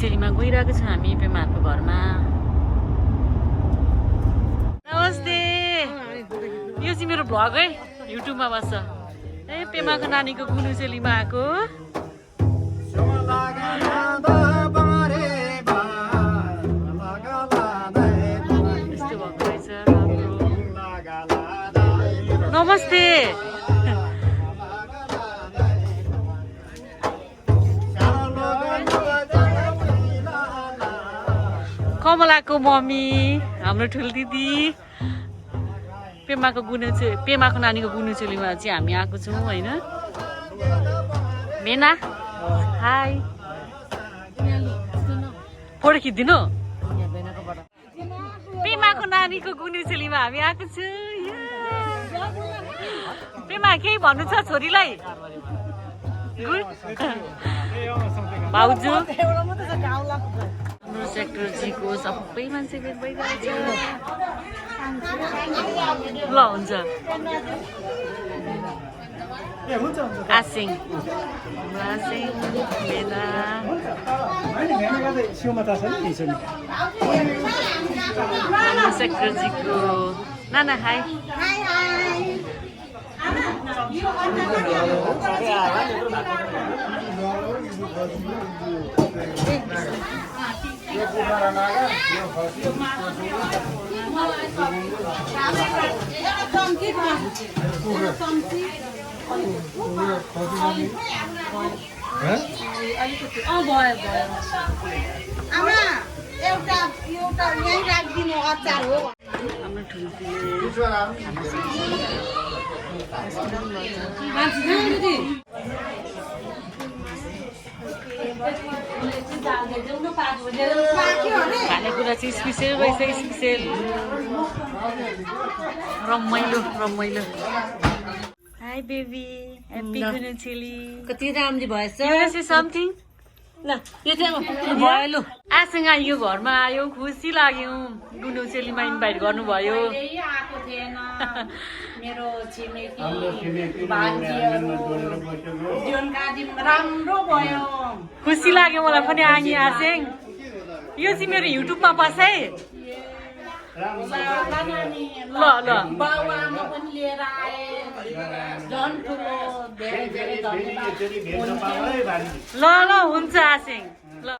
गुन्युचेलीमा गइरहेको छ हामी पेमाको घरमा। नमस्ते, यो चाहिँ मेरो भ्लग है, युट्युबमा बस्छ। ए पेमाको नानीको गुन्युचेलीमा आएको। यस्तो भएको रहेछ। नमस्ते। कमलाको मम्मी, हाम्रो ठुलो दिदी, पेमाको नानीको गुन्युचेलीमा चाहिँ हामी आएको छौँ होइन। मेना हाई, फोटो खिचिदिनु। पेमाको नानीको गुन्युचेलीमा हामी आएको छु। पेमा केही भन्नु छ छोरीलाई? भाउजू हाम्रो सेक्टरजीको सबै मान्छे भेट भइरहेछ। ल हुन्छ। आसिङ, मेना, हाम्रो सेक्टरजीको नाना हाई। खानेकुरा चाहिँ स्पेसियल रहेछ, स्पेसियल रमाइलो रमाइलो। हाई बेबी, ह्याप्पी गुन्युचेली। कति राम्रो भएछ। समथिङ ल यो चाहिँ भयो। लु आसँग यो घरमा आयो, खुसी लाग्यो। गुन्युचेलीमा इन्भाइट गर्नुभयो। आएको थिएन मेरो छिमेकी राम्रो भयो। खुसी लाग्यो मलाई पनि। आगी आसेङ, यो चाहिँ मेरो युट्युबमा बस है। ल ल बाबुआमा पनि लिएर आए, झन् ठुलो धेरै धेरै धन्यवाद। ल ल हुन्छ आसेङ। ल